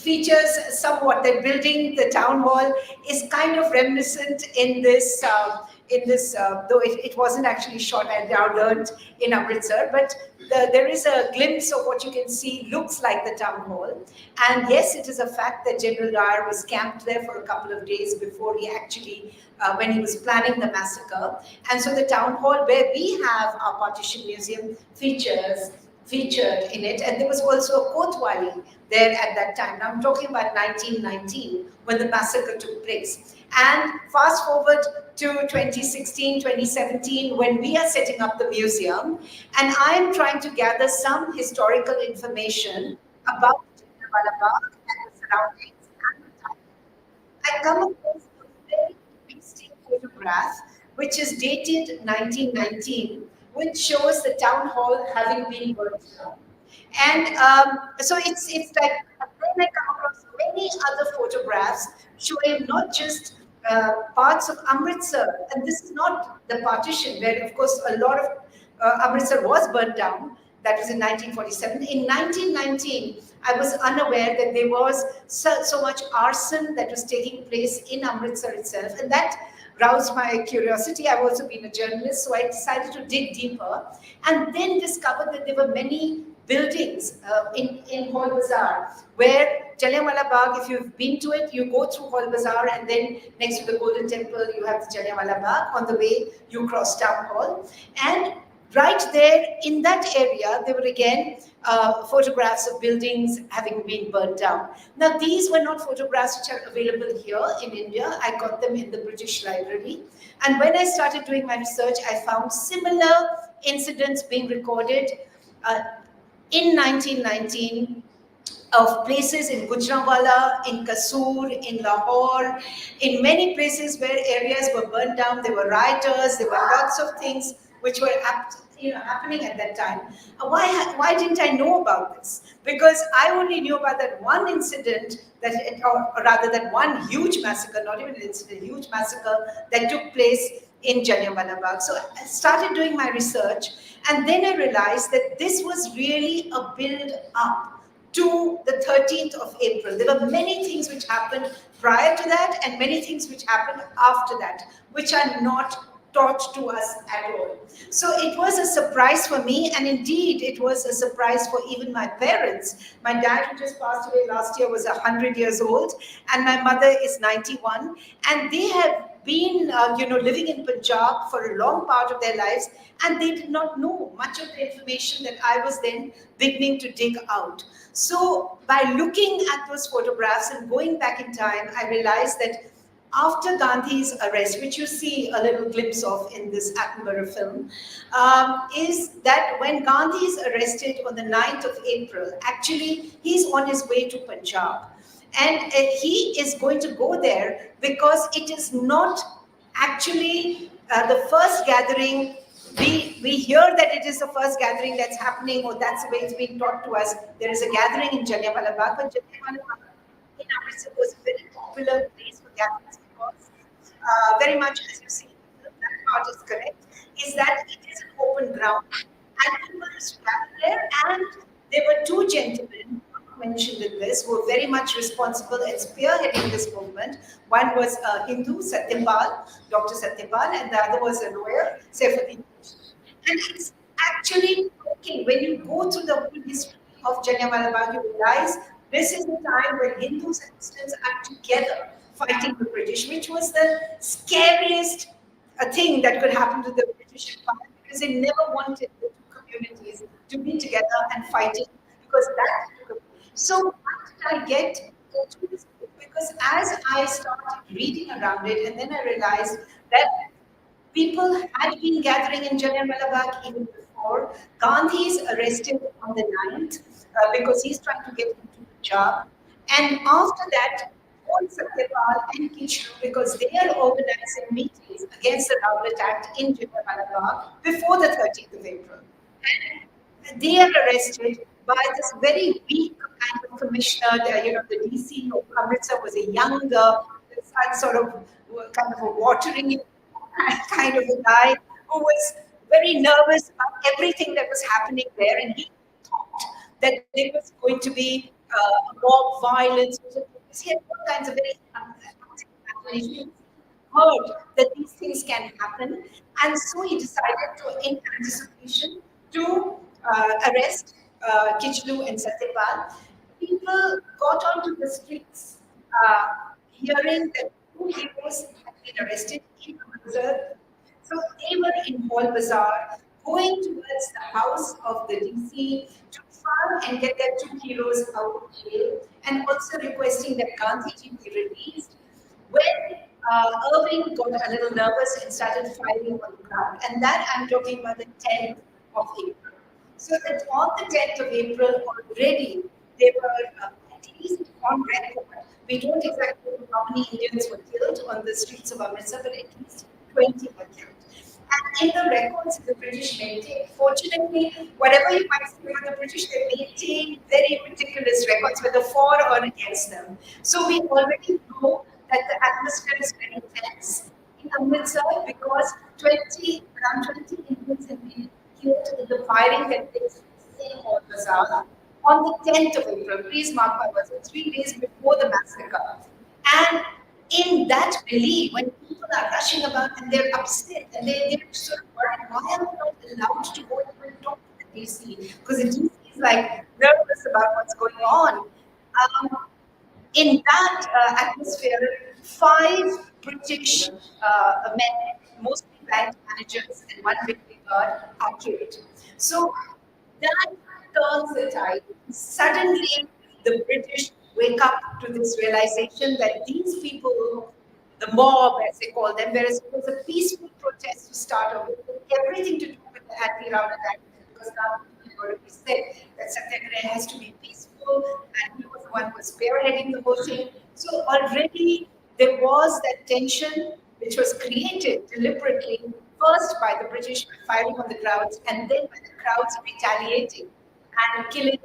features somewhat the building, the town hall is kind of reminiscent in this. Though it wasn't actually shot, I now learned in Amritsar, but there is a glimpse of what you can see looks like the town hall. And yes, it is a fact that General Dyer was camped there for a couple of days before he actually, when he was planning the massacre. And so the town hall where we have our partition museum featured in it. And there was also a Kotwali there at that time. Now I'm talking about 1919 when the massacre took place. And fast forward to 2016, 2017, when we are setting up the museum, and I'm trying to gather some historical information about Jallianwala and the surroundings and the time. I come across a very interesting photograph, which is dated 1919, which shows the town hall having been burnt down. And so it's like, then I come across many other photographs showing not just parts of Amritsar, and this is not the partition, where of course a lot of Amritsar was burnt down. That was in 1947. In 1919, I was unaware that there was so much arson that was taking place in Amritsar itself, and that roused my curiosity. I've also been a journalist, so I decided to dig deeper, and then discovered that there were many buildings in Hall Bazaar, where Jallianwala Bagh, if you've been to it, you go through Hall Bazaar, and then next to the Golden Temple, you have the Jallianwala Bagh. On the way, you cross Town Hall. And right there in that area, there were again photographs of buildings having been burnt down. Now, these were not photographs which are available here in India. I got them in the British Library. And when I started doing my research, I found similar incidents being recorded in 1919 of places in Gujranwala, in Kasur, in Lahore, in many places where areas were burned down. There were rioters, there were lots of things which were happening at that time. Why didn't I know about this? Because I only knew about that one incident, or rather that one huge massacre, not even an incident, huge massacre that took place in Jallianwala Bagh. So I started doing my research, and then I realized that this was really a build-up to the 13th of April. There were many things which happened prior to that and many things which happened after that, which are not taught to us at all. So it was a surprise for me, and indeed it was a surprise for even my parents. My dad, who just passed away last year, was 100 years old, and my mother is 91, and they have been living in Punjab for a long part of their lives, and they did not know much of the information that I was then beginning to dig out. So by looking at those photographs and going back in time, I realized that after Gandhi's arrest, which you see a little glimpse of in this Attenborough film, is that when Gandhi is arrested on the 9th of April, actually he's on his way to Punjab. And he is going to go there because it is not actually the first gathering. We hear that it is the first gathering that's happening, or that's the way it's being taught to us. There is a gathering in Jallianwala Bagh, but Jallianwala Bagh in Amritsar was a very popular place for gatherings because very much, as you see, that part is correct, is that it is an open ground. And people used to gather there, and there were two gentlemen mentioned in this who were very much responsible and spearheading this movement. One was a Hindu, Satyapal, Dr. Satyapal, and the other was a lawyer, Saifuddin. And it's actually okay, when you go through the whole history of Jallianwala Bagh, you realize this is the time when Hindus and Muslims are together fighting the British, which was the scariest thing that could happen to the British Empire, because they never wanted the two communities to be together and fighting, because that. So how did I get into this book? Because as I started reading around it, and then I realized that people had been gathering in Jallianwala Bagh even before. Gandhi is arrested on the 9th because he's trying to get into the job. And after that, all Satyapal and Kishore, because they are organizing meetings against the Rowlatt Act in Jallianwala Bagh before the 13th of April. And they are arrested by this very weak kind of commissioner. The DC of Amritsar was a young, sort of kind of a watering kind of a guy who was very nervous about everything that was happening there, and he thought that there was going to be mob violence. He had all kinds of very imaginations, heard that these things can happen, and so he decided to, in anticipation, to arrest Kichlu and Satyapal. People got onto the streets, uh, hearing that two heroes had been arrested in Amritsar. So they were in Hall Bazaar, going towards the house of the DC to try and get their two heroes out of jail, and also requesting that Gandhiji be released. When Irving got a little nervous and started firing on the ground, and that I'm talking about the 10th of April. So that on the 10th of April already, they were at least on record. We don't exactly know how many Indians were killed on the streets of Amritsar, but at least 20 were killed. And in the records the British maintained, fortunately, whatever you might say about the British, they maintained very meticulous records, whether for or against them. So we already know that the atmosphere is very tense in Amritsar because around 20 Indians have been killed in the firing that takes place in Hall Bazaar on the 10th of April. Please mark my words, 3 days before the massacre. And in that belief, when people are rushing about and they're upset and they're sort of worried, why am I not allowed to go and talk to the DC? Because the DC is like nervous about what's going on. Um, in that atmosphere, five British men, mostly bank managers and one military guard, are killed. So that turns the tide. Suddenly, the British wake up to this realization that these people, the mob as they call them, whereas it was a peaceful protest to start with, everything to do with the anti-Rana act, because now we've already said that Satyagraha has to be peaceful, and he was the one who was spearheading the whole thing. So already there was that tension which was created deliberately, first by the British firing on the crowds, and then by the crowds retaliating and killing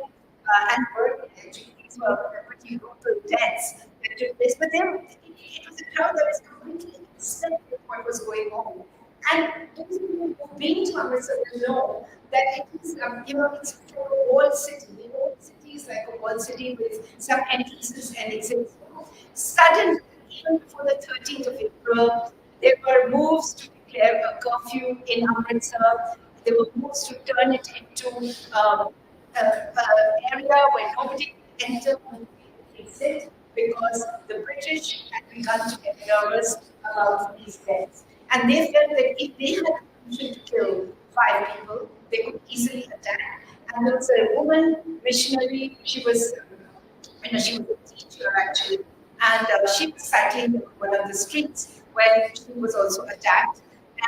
and burning. Actually, these were pretty brutal deaths that took place. But there, it was a crowd that was completely upset with what was going on. And those people who've been to Amritsar will know that it is, it's a walled city. The whole city is like a walled city with some entrances and exits. Suddenly, even before the 13th of April, there were moves to declare a curfew in Amritsar. There were moves to turn it into area where nobody could enter and exit because the British had begun to get nervous about these deaths. And they felt that if they had permission to kill five people, they could easily attack. And there was a woman missionary, she was a teacher actually, and she was cycling on one of the streets when she was also attacked.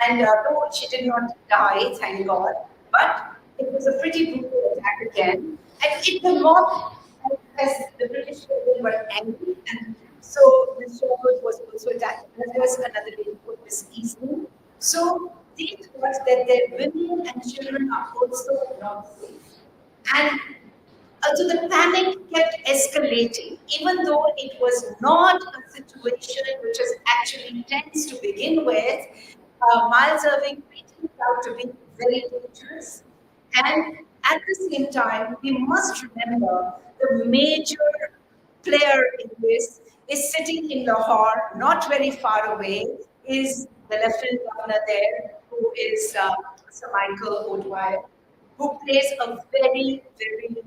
And though she did not die, thank God, but it was a pretty brutal attack again. And it the mob, as the British people were angry, and so the Sherwood was also attacked. And there was another lady called Miss Easton. So they thought that their women and children are also not safe. And so the panic kept escalating, even though it was not a situation which was actually tense to begin with. Miles Irving made it out to be very dangerous. And at the same time, we must remember the major player in this is sitting in Lahore, not very far away, is the Lieutenant Governor there, who is Sir Michael O'Dwyer, who plays a very, very,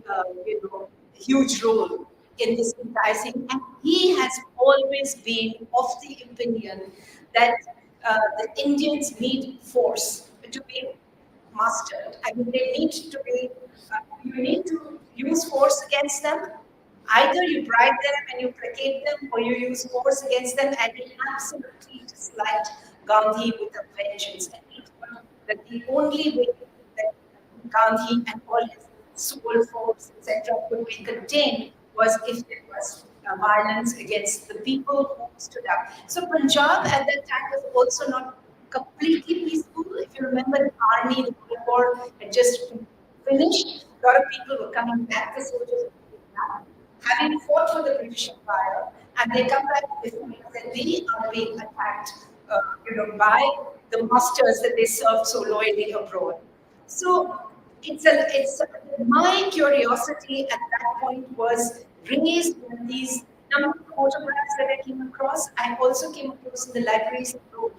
huge role in this entire thing. And he has always been of the opinion that the Indians need force to be mastered. I mean, they need to be, you need to use force against them. Either you bribe them and you placate them, or you use force against them, and he absolutely disliked Gandhi with a vengeance. And he thought that the only way that Gandhi and all his soul force, etc., could be contained was if there was violence against the people who stood up. So Punjab at that time was also not completely peaceful. If you remember, the army, the Cold War had just finished. A lot of people were coming back, the soldiers were coming back, having fought for the British Empire, and they come back with that they are being attacked, by the masters that they served so loyally abroad. So my curiosity at that point was raised in these number of photographs that I came across. I also came across in the libraries of Rome.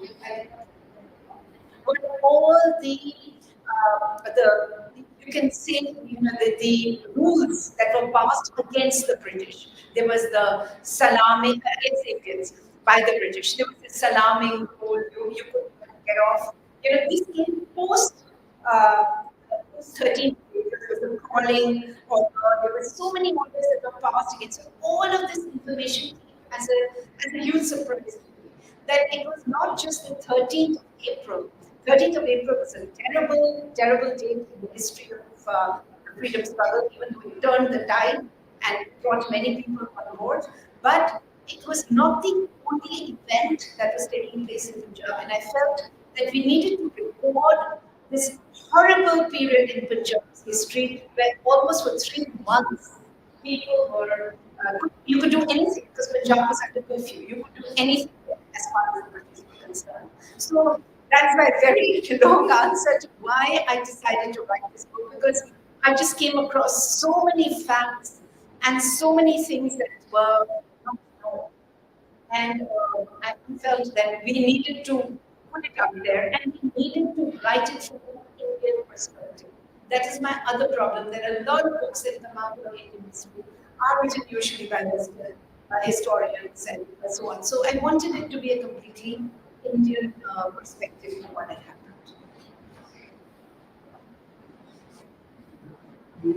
But all the you can say the rules that were passed against the British. There was the salami against Indians by the British. There was the salami rule. You could get off. This came uh, post 13. There was the calling, or there were so many orders that were passed against. So all of this information came as a huge surprise that it was not just the 13th of April. 13th of April was a terrible, terrible date in the history of the freedom struggle, even though it turned the tide and brought many people on board. But it was not the only event that was taking place in Punjab. And I felt that we needed to record this horrible period in Punjab's history where almost for 3 months people were, you could do anything because Punjab was under curfew. You could do anything as far as the British were concerned. So that's my very long answer to why I decided to write this book, because I just came across so many facts and so many things that were not known. And I felt that we needed to put it out there and we needed to write it from an Indian perspective. That is my other problem. There are a lot of books that come out of Indian history are written usually by Western historians and so on. So I wanted it to be a completely Indian perspective to what had happened. You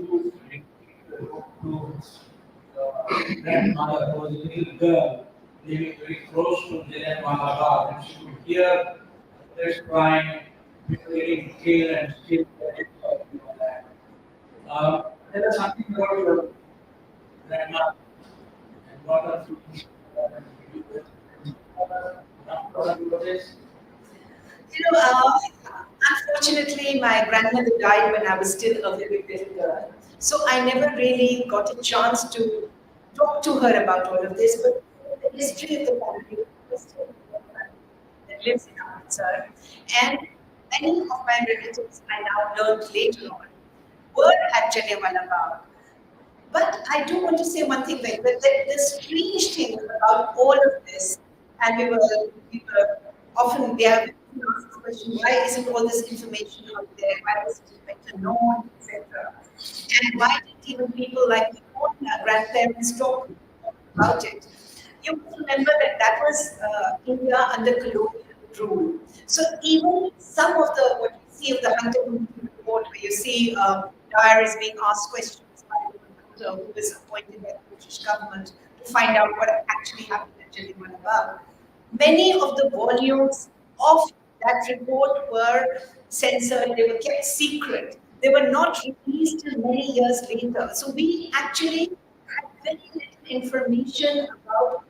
to grandmother who was a little girl living very close to Jallianwala and she could hear the British crying, people getting killed and still getting that. There is something about your grandmother and what are this? Unfortunately, my grandmother died when I was still a very little girl. So I never really got a chance to talk to her about all of this. But the history of the family was still that lives in Amritsar. And many of my relatives I now learned later on were at Jallianwala Bagh. But I do want to say one thing, like that the strange thing about all of this, and we were often they have asked this question, why isn't all this information out there? Why wasn't it better known, etc. And why didn't even people like my own grandparents talk about it? You must remember that that was India under colonial rule. So even some of the what you see of the Hunter Committee report, where you see Dyer is being asked questions by the reporter who was appointed by the British government to find out what actually happened at Jallianwala Bagh. Many of the volumes of that report were censored, they were kept secret. They were not released till many years later. So we actually had very little information about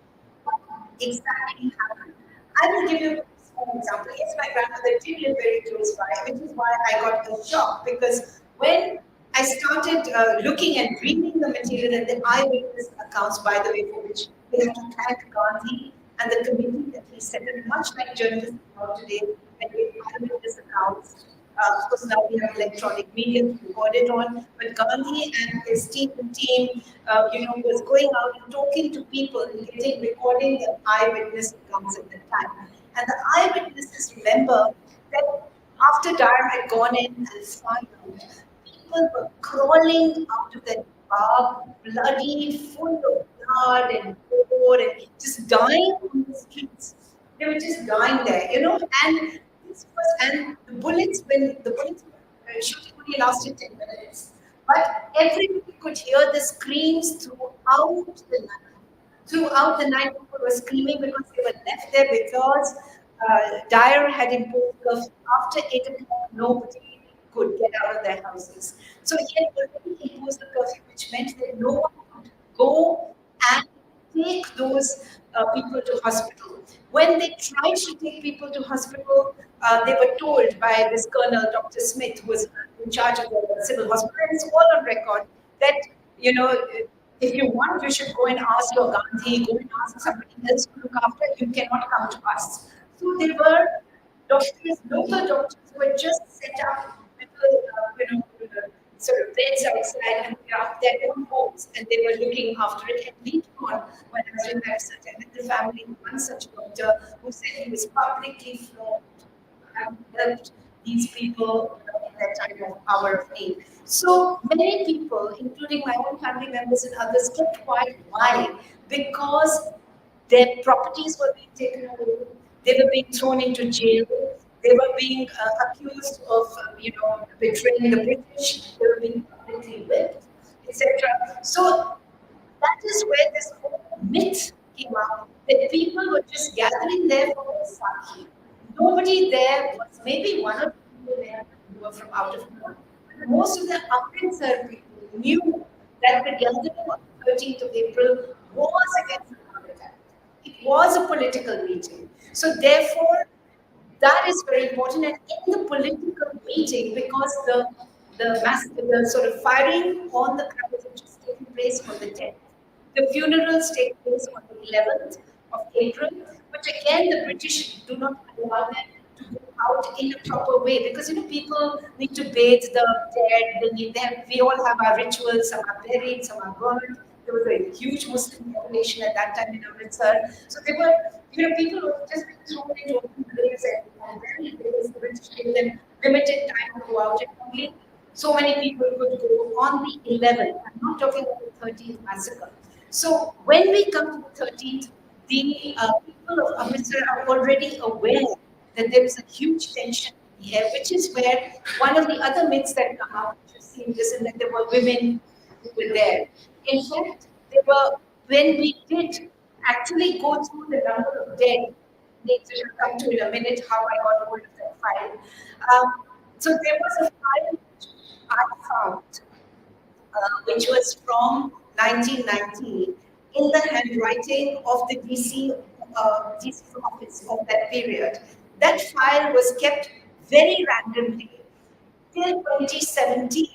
what exactly happened. I will give you a small example. Yes, my grandmother did live very close by, which is why I got a shock, because when I started looking and reading the material and the eyewitness accounts, by the way, for which we have to thank Gandhi and the committee that he set up, much like journalists now today, and we eyewitness accounts. Of course, now we have electronic media to record it on, but Gandhi and his team, was going out and talking to people and recording the eyewitness accounts at the time. And the eyewitnesses remember that after Dyer had gone in and found out, people were crawling out of that bar, bloody, full of blood and gore, and just dying on the streets. They were just dying there. And this was, and the bullets shooting only lasted 10 minutes. But everybody could hear the screams the night. Throughout the night, people were screaming because they were left there because Dyer had imposed curfew. After 8 o'clock, nobody could get out of their houses. So he had already imposed the curfew, which meant that no one could go and take those people to hospital. When they tried to take people to hospital, they were told by this Colonel, Dr. Smith, who was in charge of the civil hospital, and it's all on record, that, you know, if you want, you should go and ask your Gandhi, go and ask somebody else to look after, you cannot come to us. So there were doctors, local doctors who had just set up little, sort of beds outside and they are their own homes and they were looking after it. And later on, when I was doing my research, I met the family of one such doctor who said he was publicly flawed and helped these people in their time of hour of need. So many people, including my own family members and others, kept quiet. Why? Because their properties were being taken away. They were being thrown into jail. They were being accused of, betraying the British. They were being publicly whipped, etc. So that is where this whole myth came out that people were just gathering there for Vaisakhi. Nobody there was, maybe one or two people there who were from out of town. Most of the Amritsar people knew that the gathering on the 13th of April was against the British. It was a political meeting. So therefore, that is very important. And in the political meeting, because the sort of firing on the crowds which is taking place on the 10th, the funerals take place on the 11th of April, which again the British do not allow them to go out in a proper way because people need to bathe the dead. They need them. We all have our rituals. Some are buried, some are burned. There was a huge Muslim population at that time in Amritsar, so they were, people were just being thrown into open graves and buried because the British gave them limited time to go out and only so many people could go on the 11th. I'm not talking about the 13th massacre. So when we come to the 13th, the people of Amritsar are already aware that there is a huge tension in the air, which is where one of the other myths that come out, which you've seen this, and that there were women who were there. In fact, there were, when we did actually go through the number of dead, later will come to in a minute how I got hold of that file. So there was a file which I found which was from 1919 in the handwriting of the DC office of that period. That file was kept very randomly till 2017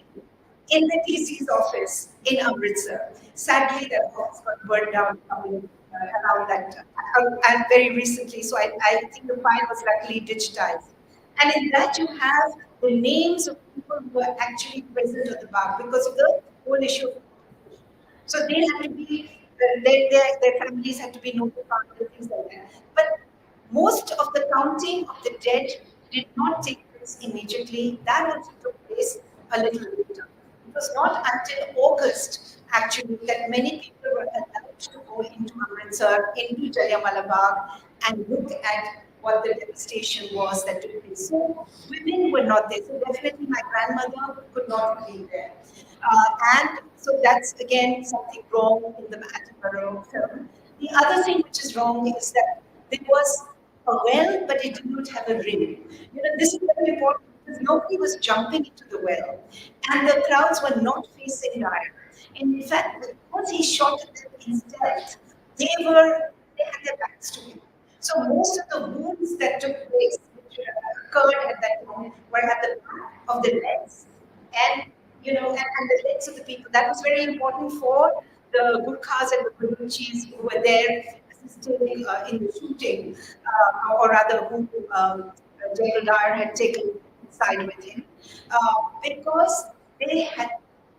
in the DC's office in Amritsar. Sadly, that office got burned down around that time, and very recently. So I think the file was luckily digitized. And in that you have the names of people who are actually present at the bar because of the whole issue of so they had to be, their families had to be notified and things like that. But most of the counting of the dead did not take place immediately. That also took place a little later. It was not until August, actually, that many people were allowed to go into Amritsar, into Jallianwala Bagh, and look at what the devastation was that took place. So women were not there. So definitely my grandmother could not have been there. And so that's again something wrong in the Attenborough film. The other thing which is wrong is that there was a well, but it did not have a rim. This is very important because nobody was jumping into the well, and the crowds were not facing Dyer. In fact, because he shot at them in stealth, they had their backs to him. So most of the wounds that took place, which occurred at that moment, were at the back of the legs and and the legs of the people. That was very important for the Gurkhas and the Baluchis who were there assisting in the shooting, or rather who General Dyer had taken side with him, because they had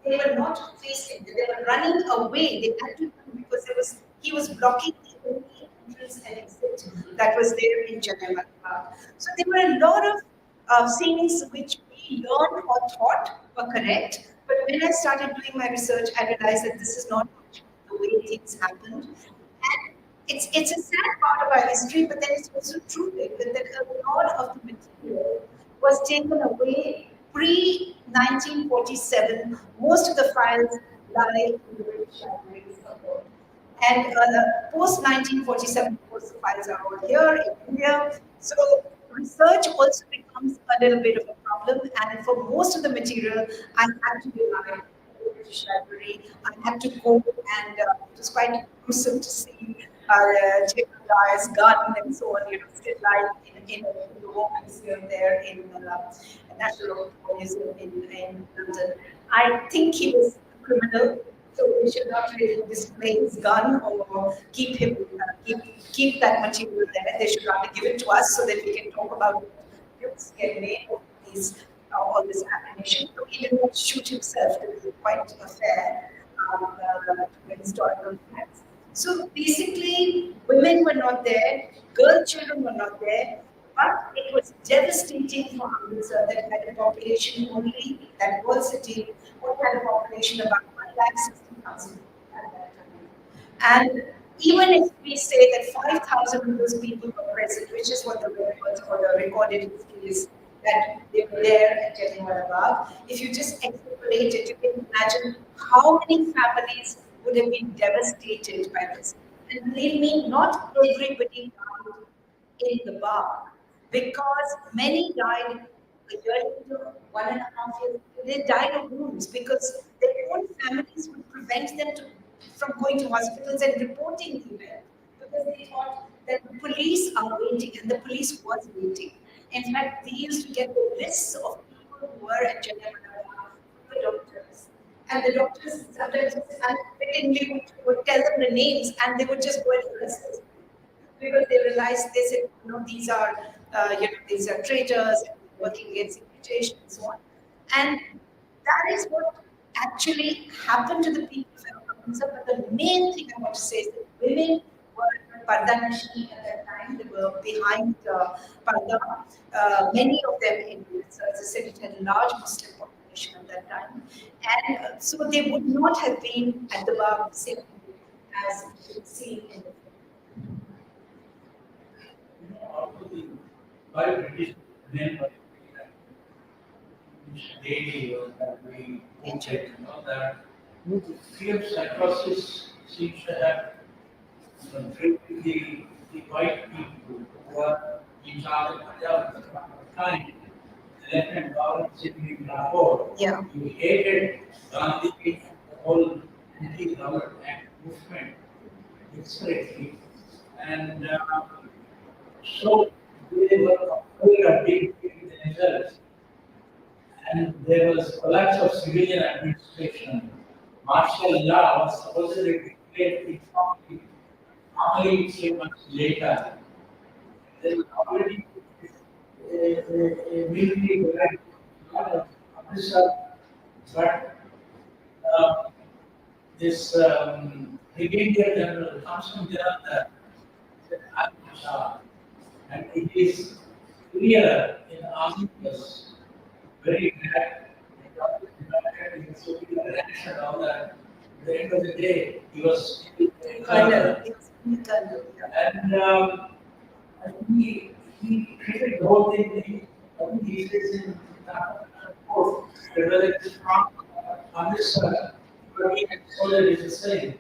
they were not facing, they were running away. They had to run because he was blocking the only entrance and exit that was there in Jallianwala Bagh. So there were a lot of scenes which we learned or thought were correct. But when I started doing my research, I realized that this is not the way things happened. And it's a sad part of our history, but then it's also true that a lot of the material was taken away pre 1947. Most of the files lie in the British libraries abroad. And post 1947, of course, the files are all here in India. So research also becomes a little bit of a problem. And for most of the material, I had to rely on the British Library. I had to go, and it was quite gruesome to see Jacob Dyer's gun and so on, still lying in the War Museum there in National Museum in London. I think he was a criminal, so we should not really display his gun or keep him keep that material there. They should rather give it to us so that we can talk about what get made of these all this ammunition. So he did not shoot himself. It was quite a fair historical facts. So basically, women were not there, girl children were not there, but it was devastating for Amritsar that had a population only, that whole city had a population about 1,60,000 at that time. And even if we say that 5,000 of those people were present, which is what the records or the recorded history is, that they were there at Jallianwala Bagh, if you just extrapolate it, you can imagine how many families would have been devastated by this. And believe me, not everybody died in the bar because many died a year later, 1.5 years. They died of wounds because their own families would prevent them from going to hospitals and reporting the event because they thought that the police are waiting, and the police was waiting. In fact, they used to get the lists of people who were at Jayamanala, the doctors. And the doctors sometimes unwittingly would tell them the names and they would just go and arrest them because they realized they said, these are, these are traitors working against invitation and so on. And that is what actually happened to the people of Amritsar. But the main thing I want to say is that women were Pardanashi at that time. They were behind Parda. Many of them in Amritsar. As I said, it had a large Muslim population at that time. And so they would not have been at the bar the same as you can see in the After the by British then daily that we check, that fear psychosis seems to have conflicted the white people who are in charge of Punjab at the time. The Lieutenant Governor sitting in Lahore, Yeah. he hated Gandhi and the whole anti-government act movement desperately. And so they were afraid of being themselves. And there was collapse of civilian administration. Martial law was supposedly declared only 3 months later. There was already a military officer, but this Brigadier General Thompson Janata said, "I'm Shah." And it is clear in articles very glad in the Soviet ranks and all that. At the end of the day, he was still a colonel. And he treated the whole thing. I think he says in the quote, that whether it is strong on this side, but he had solid is the same.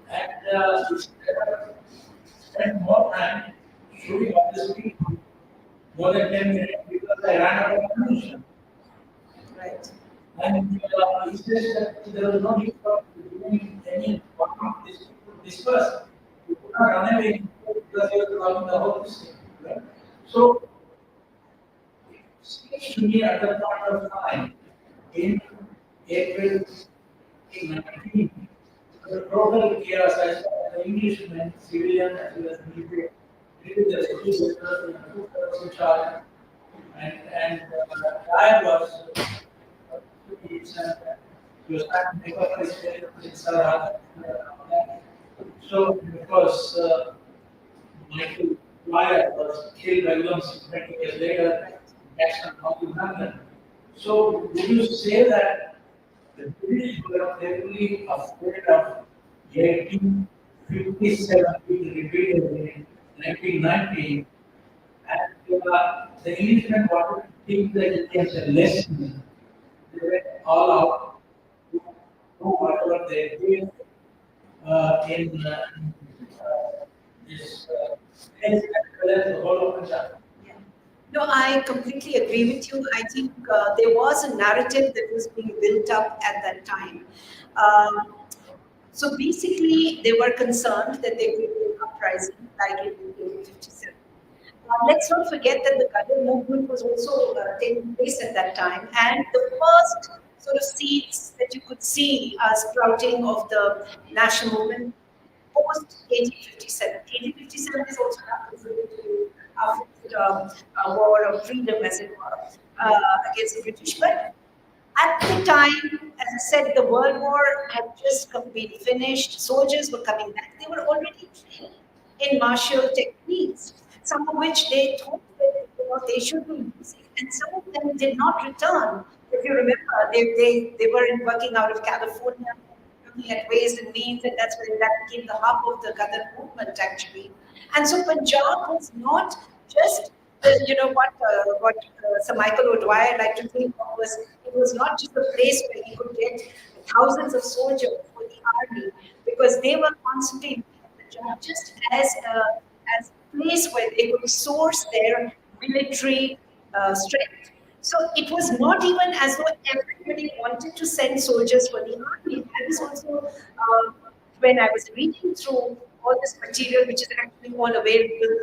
And he spent more time shooting all these people, more than 10 minutes, because I ran out of ammunition. Right. And he says that there was no need for doing any bomb these people dispersed. You could not run away because they were blocking the whole system. Right? So it seems to me at that point of time, in April 19, the total chaos as the Englishmen, civilian as well as military, did the citizens in charge, and I was he was trying to make up his in Sarah. So because Michael Wyatt was killed by guns 20 years later, Jackson North London. So would you say that the British were terribly afraid of 1857 being repeated in 1919, and the Englishmen wanted to teach the Indians a lesson. They went all out to do whatever they did in this place as well as the whole of Punjab. Yeah. No, I completely agree with you. I think there was a narrative that was being built up at that time. Um, so basically, they were concerned that there could be an uprising like in 1857. Let's not forget that the Gadar movement was also taking place at that time, and the first sort of seeds that you could see sprouting of the national movement post 1857. 1857 is also not considered to be our war of freedom, as it were. against the British. But at the time, as I said, the World War had just been finished. Soldiers were coming back. They were already trained in martial techniques, some of which they thought that they should be using, and some of them did not return. If you remember, they were working out of California, looking at ways and means, and that's when that became the hub of the Ghadar movement, actually. And so Punjab was not just what Sir Michael O'Dwyer liked to think of was it was not just a place where he could get thousands of soldiers for the army because they were constantly looking at Punjab just as a place where they could source their military strength. So it was not even as though everybody wanted to send soldiers for the army. That is also when I was reading through all this material, which is actually all available,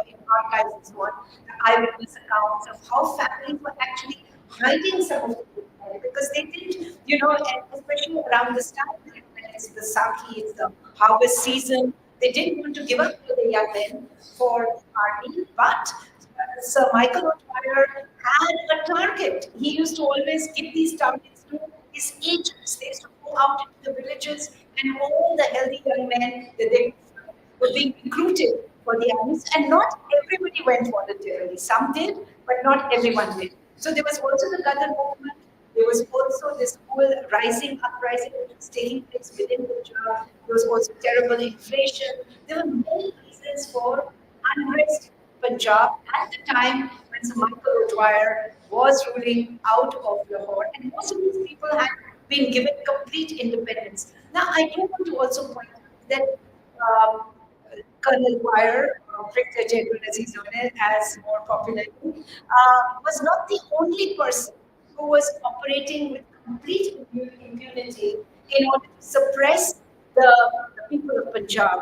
in archives and so on, the eyewitness accounts of how families were actually hiding some of the food because they didn't, and especially around this time, when it's the Saki, it's the harvest season, they didn't want to give up to the young men for the army, but Sir Michael O'Dwyer had a target. He used to always give these targets to his agents. They used to go out into the villages, and all the healthy young men that they were being recruited for the armies. And not everybody went voluntarily. Some did, but not everyone did. So there was also the Ghadar movement. There was also this whole uprising that was taking place within Gujarat. There was also terrible inflation. There were many reasons for unrest in Punjab at the time when Sir Michael O'Dwyer was ruling out of Lahore. And most of these people had been given complete independence. Now, I do want to also point out that um, Colonel Dwyer, Brigadier General as he's known as more popularly, was not the only person who was operating with complete impunity in order to suppress the people of Punjab.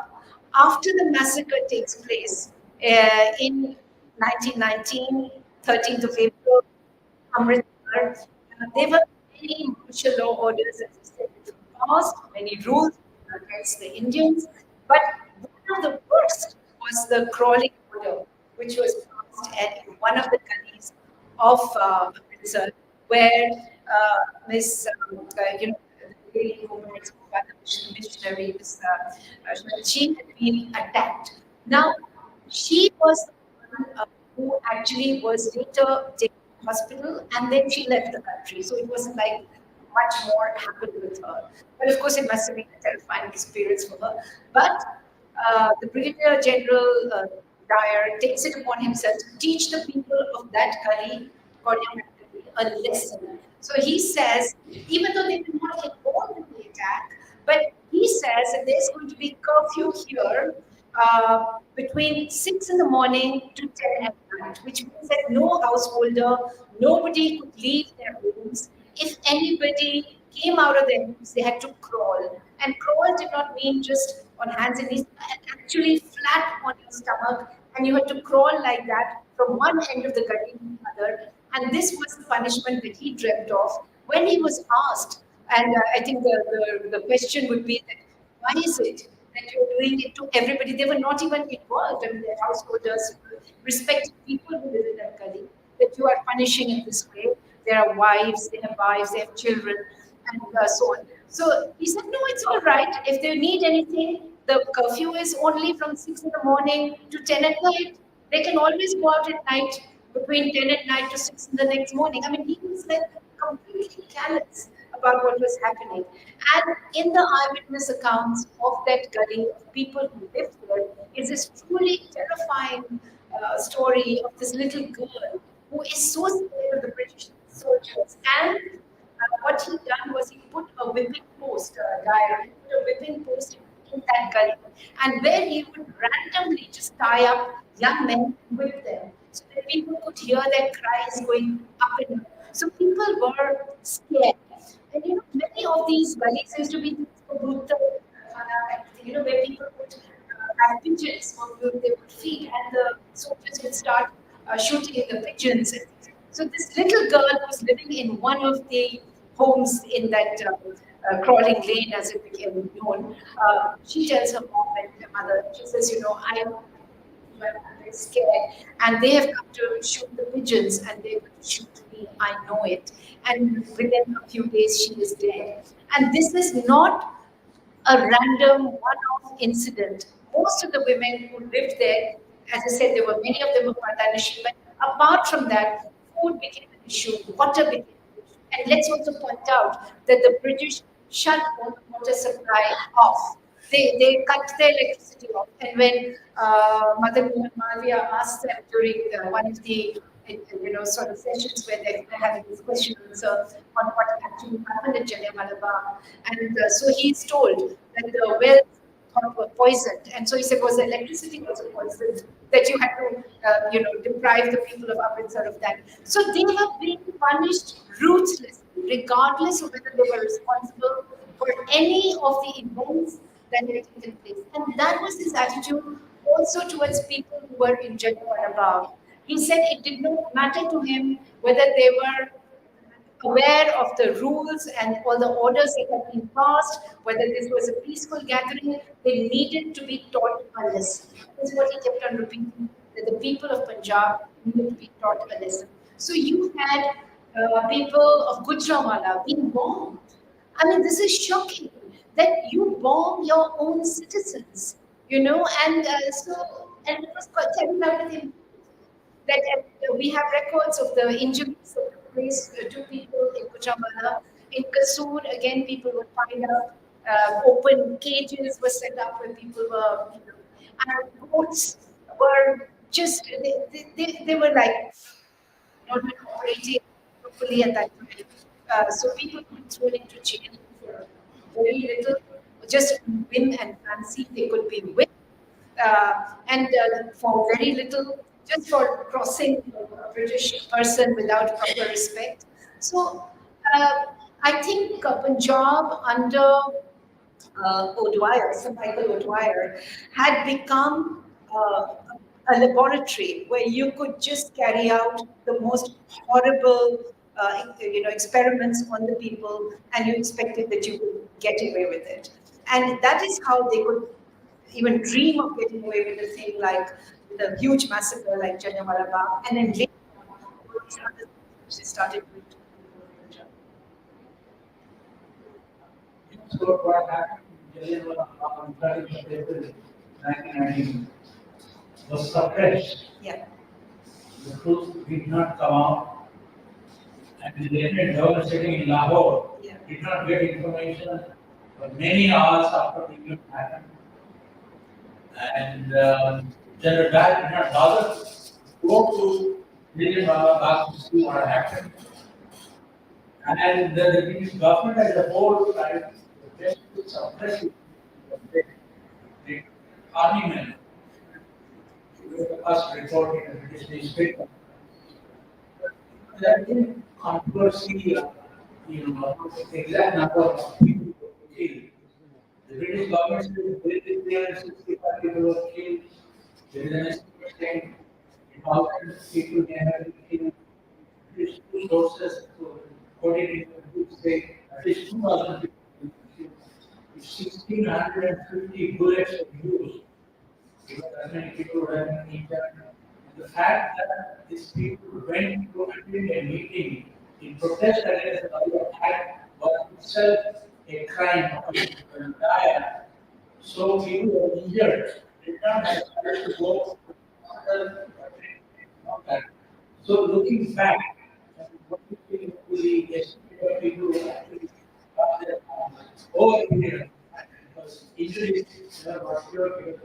After the massacre takes place in 1919, 13th of April, Amritsar, there were many martial law orders, as I said, which were passed, many rules against the Indians. But one of the worst was the crawling order, which was passed in one of the gullies of Amritsar, where Miss, the lady who was the missionary, Miss, she had been attacked. Now, she was the one who actually was later taken to hospital and then she left the country. So it wasn't like much more happened with her. But of course, it must have been a terrifying experience for her. But the Brigadier General Dyer takes it upon himself to teach the people of that gully, a lesson. So he says, even though they were not involved in the attack, but he says that there's going to be curfew here between 6 in the morning to 10 at night, which means that no householder, nobody could leave their homes. If anybody came out of their homes, they had to crawl. And crawl did not mean just on hands and knees, actually flat on your stomach. And you had to crawl like that from one end of the gully to the other. And this was the punishment that he dreamt of when he was asked. And I think the question would be that why is it that you're doing it to everybody? They were not even involved. I mean, their householders, respected people who live in that gully, that you are punishing in this way. There are wives, they have children, and so on. So he said, no, it's all right. If they need anything, the curfew is only from 6 in the morning to 10 at night. They can always go out at night between 10 at night to 6 in the next morning. I mean, he was like completely callous about what was happening. And in the eyewitness accounts of that gully of people who lived there is this truly terrifying story of this little girl who is so scared of the British soldiers. And what he done was he put a whipping post, he put a whipping post in that gully, and where he would randomly just tie up young men and whip them, so that people could hear their cries going up and up. So people were scared. And many of these gullies used to be brutal, where people would have pigeons or they would feed, and the soldiers would start shooting at the pigeons. So this little girl was living in one of the homes in that crawling lane, as it became known. She tells her mom and her mother, she says, and they're scared, and they have come to shoot the pigeons, and they're going to shoot me. I know it. And within a few days, she is dead. And this is not a random one-off incident. Most of the women who lived there, as I said, there were many of them were Pardanashi, but apart from that, food became an issue, water became an issue. And let's also point out that the British shut all the water supply off. They cut their electricity off. And when Mother Malviya asked them during one of the sort of sessions where they're having this question and answer on what actually happened at Jallianwala Bagh. And so he's told that the wells thought were poisoned. And so he said, was the electricity also poisoned? That you had to, deprive the people of Amritsar of that. So they were being punished ruthlessly, regardless of whether they were responsible for any of the events that had taken place. And that was his attitude also towards people who were in Jallianwala Bagh. He said it did not matter to him whether they were aware of the rules and all the orders that had been passed, whether this was a peaceful gathering, they needed to be taught a lesson. That's what he kept on repeating, that the people of Punjab needed to be taught a lesson. So you had people of Gujranwala being bombed. I mean, this is shocking that you bomb your own citizens, and it was quite terrible that we have records of the injuries that took place to people in Kuchamala. In Kasur, again, people would find out open cages were set up where people were, and boats were just, they were like not operating properly at that time. So people were thrown into jail for very little, just whim and fancy. They could be whipped and for very little, just for crossing a British person without proper respect. So uh, I think Punjab under O'Dwyer, Sir Michael O'Dwyer, had become a laboratory where you could just carry out the most horrible, experiments on the people, and you expected that you would get away with it. And that is how they could even dream of getting away with a thing like the huge massacre like Jallianwala Bagh, and then later on, all these other things which they started doing to people in Punjab. So what happened in Jallianwala Bagh on 30th of April 1919 was suppressed. Yeah. The truth did not come out, and the Lieutenant Governor sitting in Lahore Yeah. did not get information for many hours after the event happened. And General Dyer did not bother to go to Jallianwala Bagh to see what happened. And the British government as a whole tried just to suppress it. The army men, the first report in the British newspaper, there been controversy, the exact number of people who were killed. The British government said 365 people were killed. There is an estimation 1,000 people may have been killed. British sources quoted in the book say at least 2,000 people were killed. If 1,650 bullets were used, because as many people were having injured. The fact that these people went to attend a meeting in protest against another act was itself a crime of the entire. So people were injured. They did not have to go to that. So looking back, what do you think the estimate of people who actually got their over here? Because injuries were sure because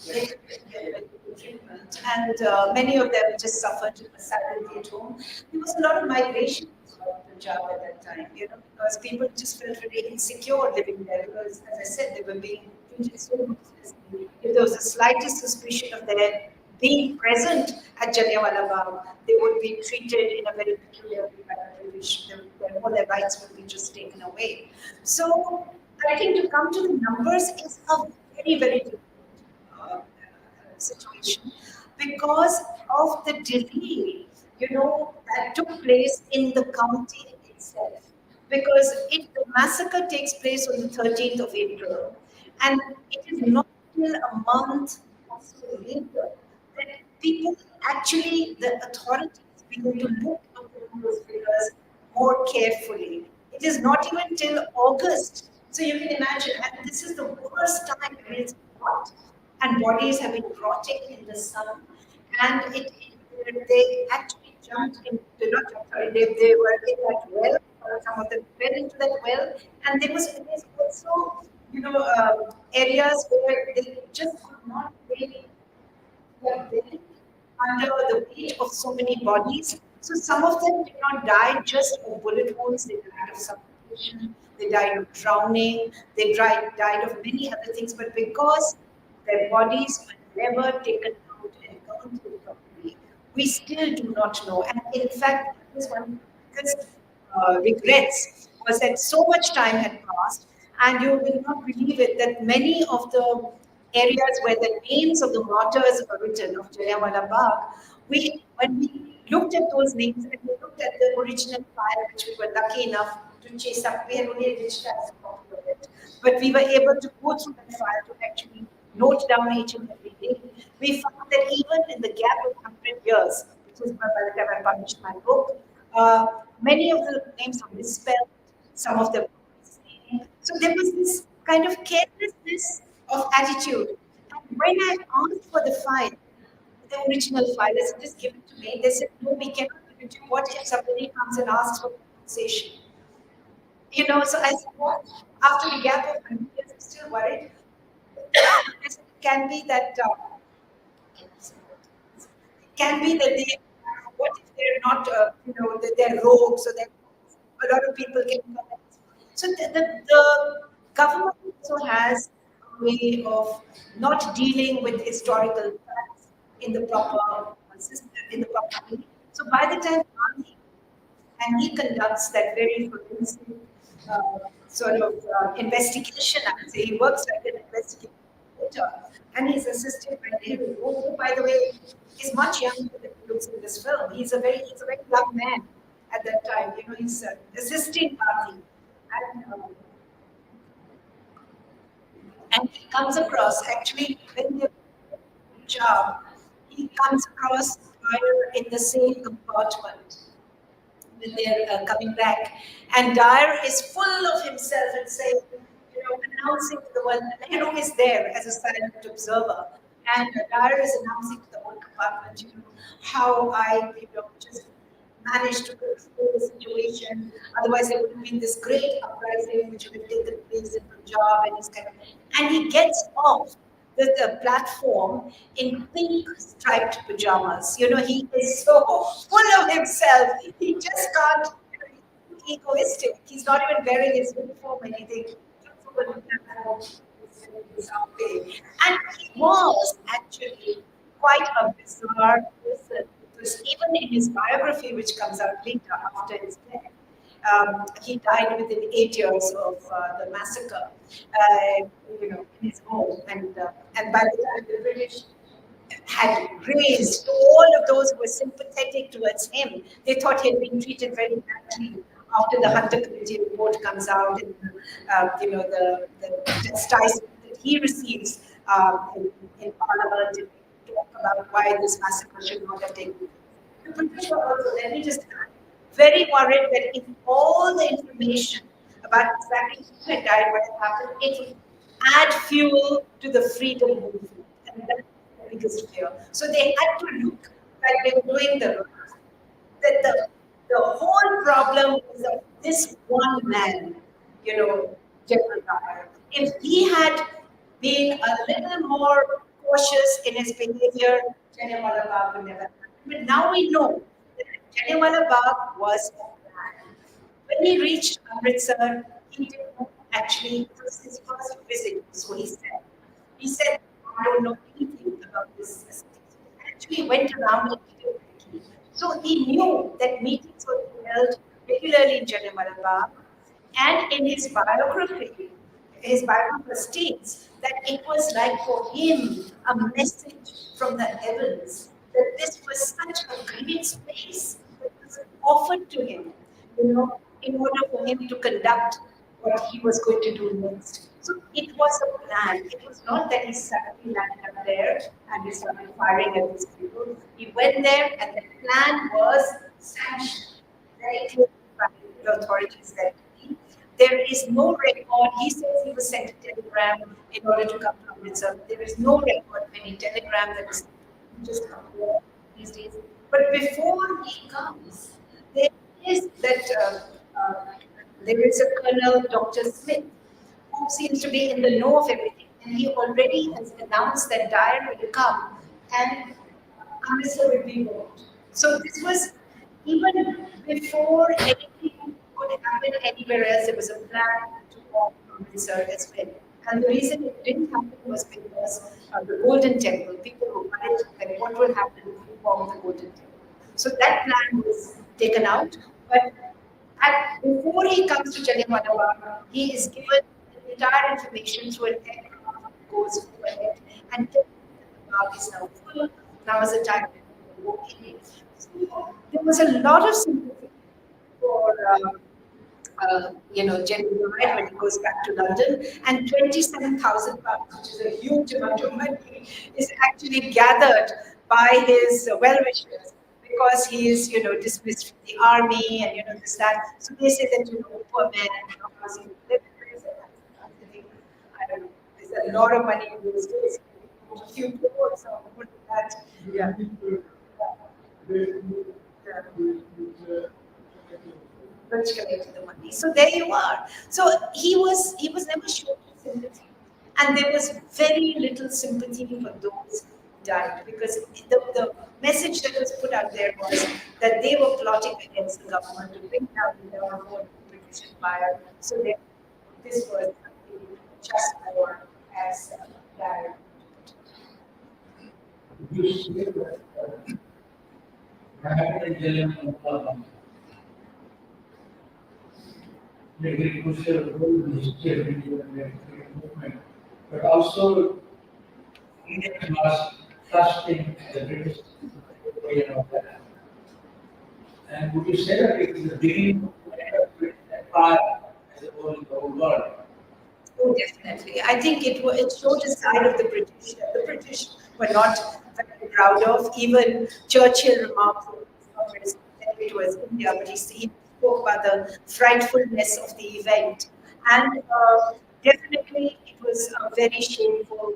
They couldn't get medical treatment, and many of them just suffered silently at home. There was a lot of migration throughout Punjab at that time, because people just felt really insecure living there. Because, as I said, they were being treated so ruthlessly. If there was the slightest suspicion of their being present at Jallianwala Bagh, they would be treated in a very peculiar way by the British. All their rights would be just taken away. So, I think to come to the numbers is a very, very difficult uh, situation because of the delay, that took place in the county itself. Because the massacre takes place on the 13th of April, and it is not till a month or so later people actually, the authorities begin to look upon those figures more carefully. It is not even till August. So you can imagine, and this is the worst time. I mean, it's hot, and bodies have been rotting in the sun, and they actually jumped into, not jumped, sorry, they were in that well, some of them fell into that well, and there was also, areas where they just could not really were buried under the weight of so many bodies. So some of them did not die just of bullet wounds, they died of suffocation, they died of drowning, died of many other things, but because their bodies were never taken out and gone through properly, we still do not know. And in fact, that was one of the biggest regrets, was that so much time had passed, and you will not believe it that many of the areas where the names of the martyrs are written of Jallianwala Bagh, when we looked at those names and we looked at the original file, which we were lucky enough to chase up, we had only digitized a copy of it, but we were able to go through that file to actually note down each and every name. We found that even in the gap of 100 years, which is by the time I published my book, many of the names are misspelled, some of them were misnamed. So there was this kind of carelessness of attitude. And when I asked for the file, the original file, I said, just give it to me. They said, no, we cannot give it to you. What if somebody comes and asks for compensation? So I said, what? After the gap of 100 years, I'm still worried. I said, it can be that what if they're not, that they're rogues, so that a lot of people can come. So the government also has a way of not dealing with historical facts in the proper system, in the proper way. So by the time Gandhi and he conducts that very forensic investigation. I would say he works like an investigator, and he's assisted by Nehru, who, by the way, is much younger than he looks in this film. He's a very young man at that time. He's assisting Gandhi, and he comes across actually when they job, he comes across fire in the same compartment when they're coming back. And Dyer is full of himself and saying, announcing to the world, Nehru is there as a silent observer. And Dyer is announcing to the whole compartment, how I, just managed to control the situation. Otherwise, there would have been this great uprising which would have taken place in Punjab and his kind of. And he gets off the platform in pink striped pajamas. He is so full of himself. He just can't. He's egoistic. He's not even wearing his uniform or anything. And he was actually quite a bizarre person, because even in his biography, which comes out later after his death, he died within 8 years of the massacre, in his home. And by the time the British had raised all of those who were sympathetic towards him, they thought he had been treated very badly. After the Hunter Committee report comes out, and the chastisement that he receives in Parliament, and talk about why this massacre should not have taken place. The British were also, let me just add, very worried that if all the information about exactly who had died, what had happened, it would add fuel to the freedom movement. And that's the biggest fear. So they had to look like they were doing the whole problem was of this one man, General Dyer. If he had been a little more cautious in his behavior, Jallianwala Bagh would never happen. But now we know that Jallianwala Bagh was a plan. When he reached Amritsar, he did not actually, it was his first visit, so he said. He said, I don't know anything about this. He actually went around and did. So he knew that meetings were being held regularly in Jallianwala Bagh, and in his biographer states that it was like for him a message from the heavens, that this was such a great space that was offered to him, in order for him to conduct what he was going to do next. So it was a plan. It was not that he suddenly landed up there. and he started firing at these people. He went there, and the plan was sanctioned very clearly by the authorities that there is no record. He says he was sent a telegram in order to come to Amritsar. There is no record of any telegram that was just come here these days. But before he comes, there is that there is a Colonel Dr. Smith who seems to be in the know of everything, and he already has announced that Dyer will come and Amritsar will be bombed. So this was even before anything could happen anywhere else. There was a plan to bomb Amritsar as well. And the reason it didn't happen was because the Golden Temple. People were worried that what will happen if we bomb the Golden Temple. So that plan was taken out. But before he comes to Jallianwala Bagh, he is given the entire information through an aircraft that goes overhead and tells him that the Bagh is now full. Now is the time to walk in. So there was a lot of sympathy for General Lloyd when he goes back to London, and 27,000 pounds, which is a huge amount of money, is actually gathered by his well-wishers because he is, dismissed from the army and, this, that. So they say that, poor man, and how was he live? I don't know. There's a lot of money in those days. A few crores or what is that? Yeah. Which collected the money. So there you are. So he was never showed sympathy, and there was very little sympathy for those who died because the message that was put out there was that they were plotting against the government to bring down the downfall of the British Empire. So this was something just war as Dyer. You see that what happened in Jallianwala played a crucial role in the history of India and the freedom movement, but also Indian was trusting the British way and all that. And would you say that it is the beginning of the end of British Empire as a whole in the whole world? Oh, definitely. I think it showed a side of the British that the British were not very proud of. Even Churchill remarked that he was not very sympathetic towards India, but he spoke about the frightfulness of the event. And definitely, it was a very shameful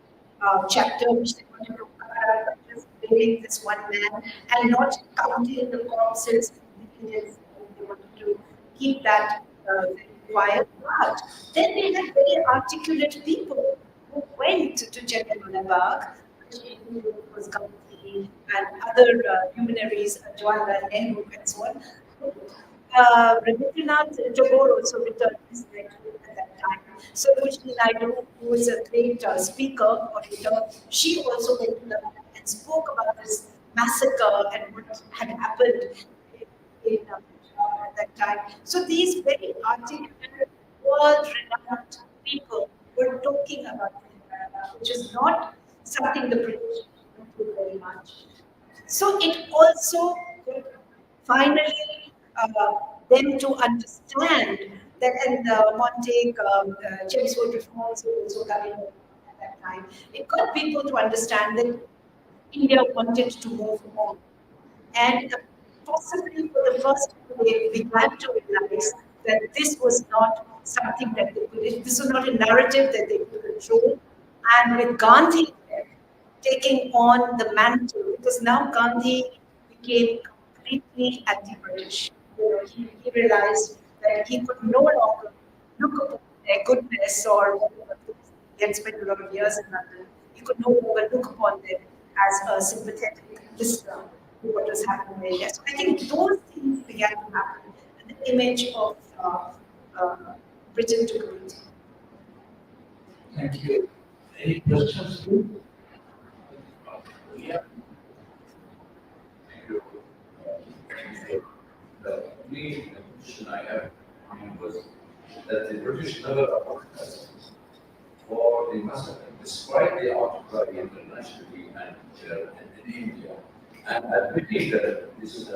chapter which they wanted to cover up, just blaming this one man and not counting the corpses of the Indians. They wanted to keep that very quiet. But then they had very articulate people who went to Jallianwala Bagh, which was Gandhi and other luminaries, Jawaharlal Nehru and so on. Rabindranath Tagore also returned his lecture at that time. So Sarojini Naidu, who was a great speaker, orator, she also went to London and spoke about this massacre and what had happened in at that time. So these very articulate, world-renowned people were talking about it, which is not something the British do very much. So it also could finally them to understand that, and Montague, Chelmsford reforms were also coming at that time. It got people to understand that India wanted to move on. And possibly for the first time, they began to realize that this was not something that they could, this was not a narrative that they could control. And with Gandhi taking on the mantle, because now Gandhi became completely anti-British. He realized that he could no longer look upon their goodness or whatever. He had spent a lot of years in London. He could no longer look upon them as a sympathetic listener to what was happening in India. So I think those things began to happen, and the image of Britain took a beating. Thank you. Any questions? Yeah. Thank you. The only question I have was that the British never apologized for the massacre, despite the outcry internationally and in India, and admitting that this is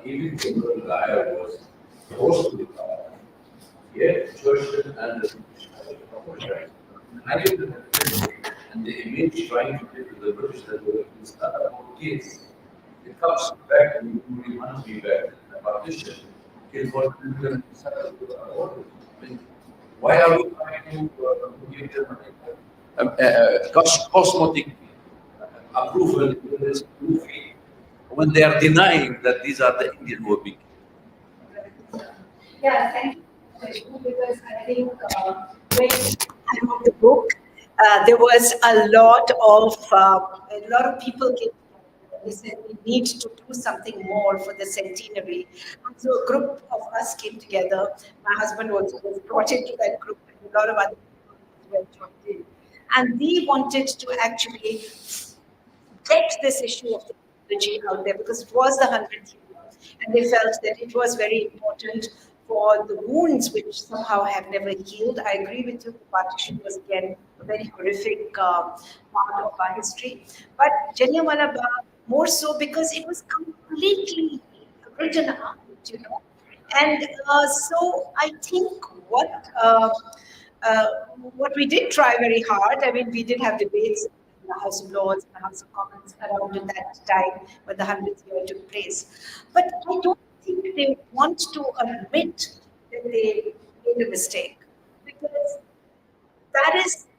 even General Dyer was forced to retire. Yet Churchill and the British never apologized. I give them credit. and the image trying to give to the British that it's not about kids. It comes back and reminds me back to the partition. Kids want to do them. I mean, why are we trying to give them cosmetic approval in this movie when they are denying that these are the Indian who are being Yeah, thank you, Vishnu, because I think when I wrote the book, there was a lot of people came together. They said we need to do something more for the centenary. And so a group of us came together. My husband was brought into that group, and a lot of other people were joined in. And we wanted to actually get this issue of the technology out there because it was the 100th year. And they felt that it was very important for the wounds which somehow have never healed. I agree with you, the partition was again a very horrific part of our history. But Jallianwala Bagh, more so because it was completely written out, you know. And so I think uh, what we did try very hard. I mean, we did have debates in the House of Lords and the House of Commons around at that time when the 100th year took place. But I don't think they want to admit that they made a mistake because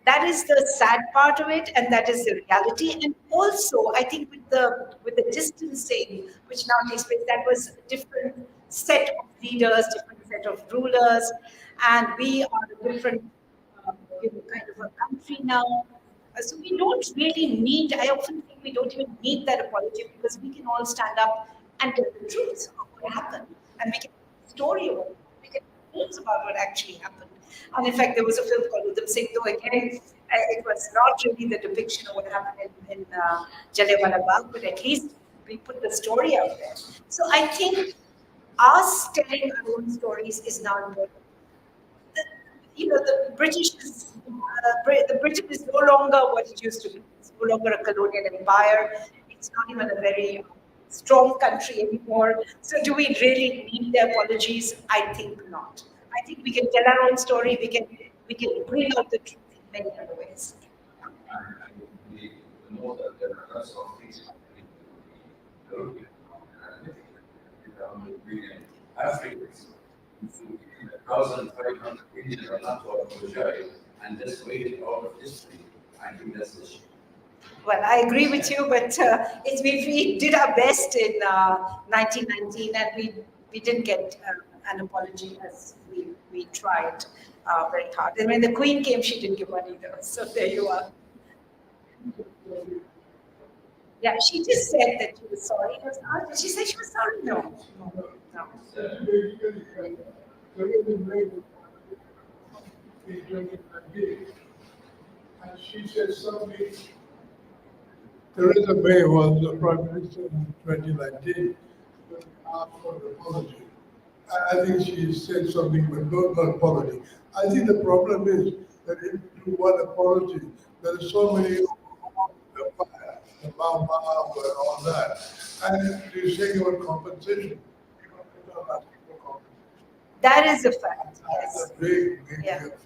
that is the sad part of it, and that is the reality. And also I think with the distancing which now takes place, that was a different set of leaders, different set of rulers, and we are a different kind of a country now. So we don't really need, I often think we don't even need that apology because we can all stand up and tell the truth of what happened. And we can tell the story of it. We can tell films about what actually happened. And in fact, there was a film called Udham Singh, though again, it was not really the depiction of what happened in Jallianwala Bagh, but at least we put the story out there. So I think us telling our own stories is now important. The, the British the Britain is no longer what it used to be. It's no longer a colonial empire. It's not even a very strong country anymore. So do we really need their apologies? I think not. I think we can tell our own story. We can bring out the truth in many other ways. and we know that there are lots of things happening in Europe and million Africans. 1,500 Indians are not to apologize and just wait it out of history. I think that's the issue. Well, I agree with you, but we did our best in 1919, and we didn't get an apology as we tried very hard. And when the Queen came, she didn't give one either. So there you are. Yeah, she just said that she was sorry. Did she say she was sorry? No, no. And she said something. Theresa May was the Prime Minister in 2019 and asked for an apology. I think she said something, but not apology. I think the problem is that if you do one apology, there are so many the Mama and all that. And you say you want compensation. You're not asking for compensation. That is a fact. That's Yes. a big Yeah. difference.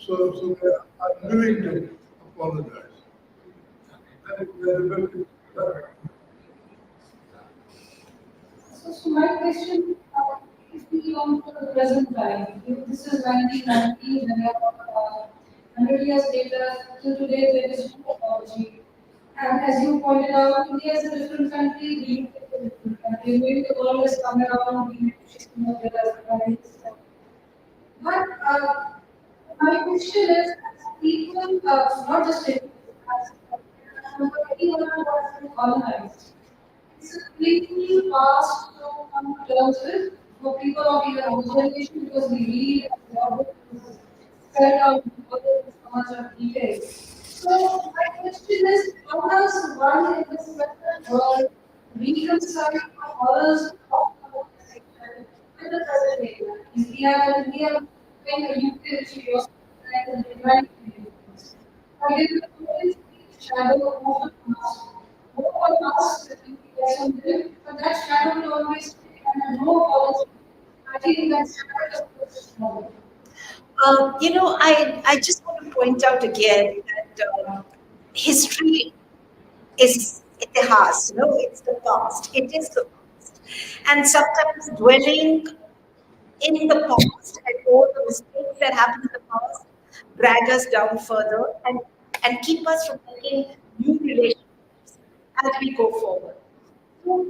So they are unwilling to apologize. That is very, very different. So my question, if we come to the present time, if this is 1990, when we are talking about 100 years later, till today there is no apology. And as you pointed out, India is a different country, the UK is a different country. Maybe the world has come around, we make system of the But my question is, as people, not just Indians, as anyone who has been colonized, it's a completely past to come to terms with for people of even our generation because we read and read spelled out in so much of detail. So my question is, how does one in this Western world reconcile the horrors of section with the present day? India when the UK history was and the divine communities. But there is always the shadow of the past. No one asks that we get something, but that shadow will always stay and no policy. I think that's shadow of the strong. I just want to point out again that history is itihas, it's the past. It is the past. And sometimes dwelling in the past and all the mistakes that happened in the past drag us down further and keep us from making new relationships as we go forward. So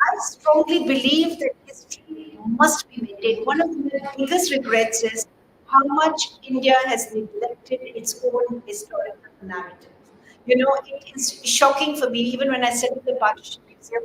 I strongly believe that history must be maintained. One of the biggest regrets is how much India has neglected its own historical narrative. It is shocking for me, even when I set up the Partition Museum,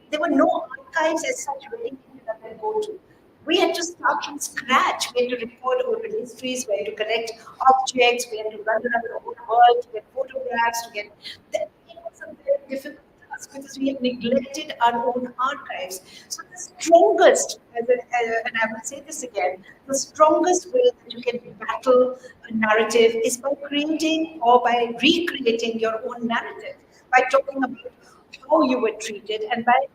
there were no archives as such ready in India that I go to. We had to start from scratch. We had to record oral histories, we had to collect objects, we had to run around the whole world to get photographs, to get. It was a very difficult task because we have neglected our own archives. So the strongest, and I will say this again, the strongest way that you can battle a narrative is by creating or by recreating your own narrative, by talking about how you were treated and by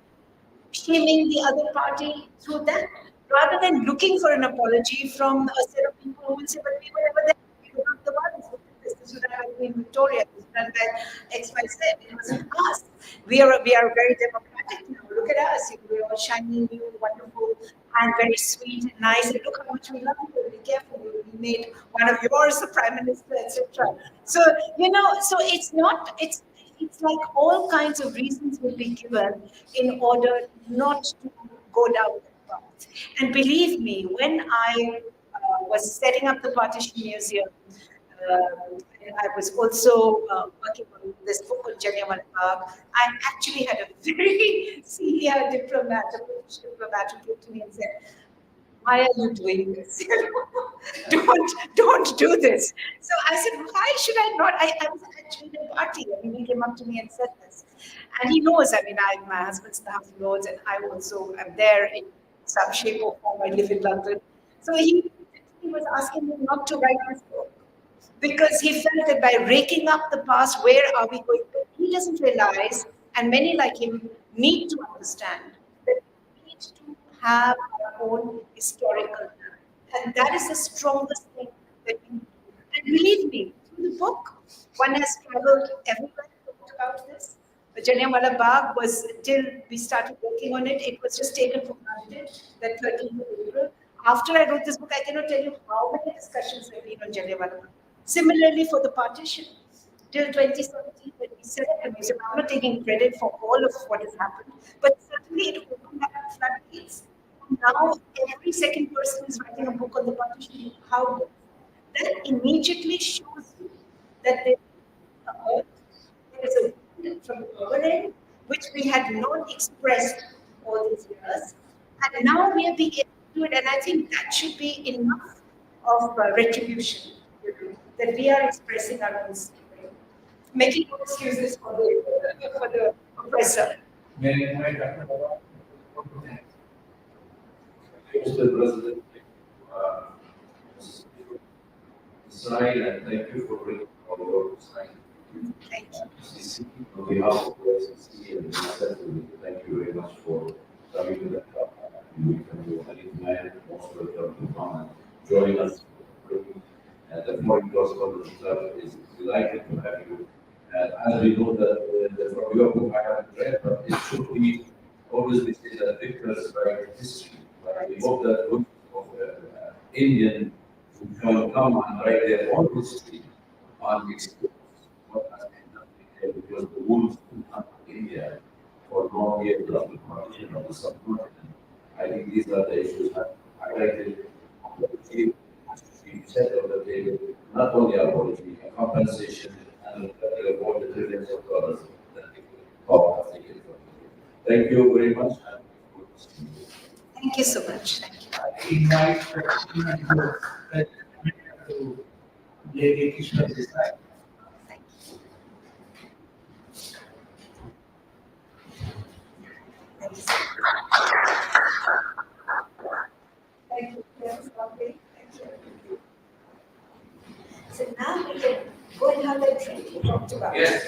shaming the other party through that, rather than looking for an apology from a set of people who will say, but we were never there. We were not the ones who did this. This was done by Queen Victoria. This was done by X, Y, Z. It wasn't us. We are very democratic now. Look at us. We're all shiny, new, wonderful, and very sweet and nice. And look how much we love you. Be careful. We made one of yours the prime minister, etc. So, so it's like all kinds of reasons will be given in order not to go down that path. And believe me, when I was setting up the Partition Museum, and I was also working on this book on Jallianwala Bagh. I actually had a very senior diplomat, a British diplomat, who came to me and said, "Why are you doing this? Don't do this." So I said, "Why should I not?" I was actually in a party. I mean, he came up to me and said this, and he knows. I mean, my husband's the House of Lords, and I also am there in some shape or form. I live in London, so he was asking me not to write this book because he felt that by raking up the past, where are we going? He doesn't realize, and many like him need to understand that we need to have our own historical narrative. And that is the strongest thing that we do. And believe me, through the book, one has traveled everywhere, talked about this. The Jallianwala Bagh was, till we started working on it, it was just taken for granted, that 13th of April. After I wrote this book, I cannot tell you how many discussions have been on Jallianwala Bagh. Similarly, for the partition, till 2017, when we set up the museum, I'm not taking credit for all of what has happened, but certainly it opened up floodgates. Now, every second person is writing a book on the partition. How that immediately shows you that there is a wound from our end which we had not expressed all these years, and now we are being able to do it. And I think that should be enough of retribution, that we are expressing our own story, making no excuses for the oppressor. May I, Dr. Baba? Mr. President, uh, Sai, and thank you for bringing all your time. Thank you. CC, on behalf of the CC and the Assembly, thank you very much for coming to the club. We can do anything, most welcome to come and join us. And the Foreign Correspondence Club is delighted to have you. And as we know that from your book I haven't read, but it should be always be said that victors write history. But we hope that group of Indian who can come and write their own history on experience what has been done in India, because the wounds in India for long years of the partition of the subcontinent. I think these are the issues that highlighted apology has to be set on the table, not only apology, a compensation and all the trillions of dollars that the top have taken from you. Thank you very much. And good to see you. Thank you so much. Thank you. I invite the to Lady Krishna Desai. Thank you. Thank you. Thank you. That was lovely. Thank you. So now we can go and have that drink you talked about. Yes.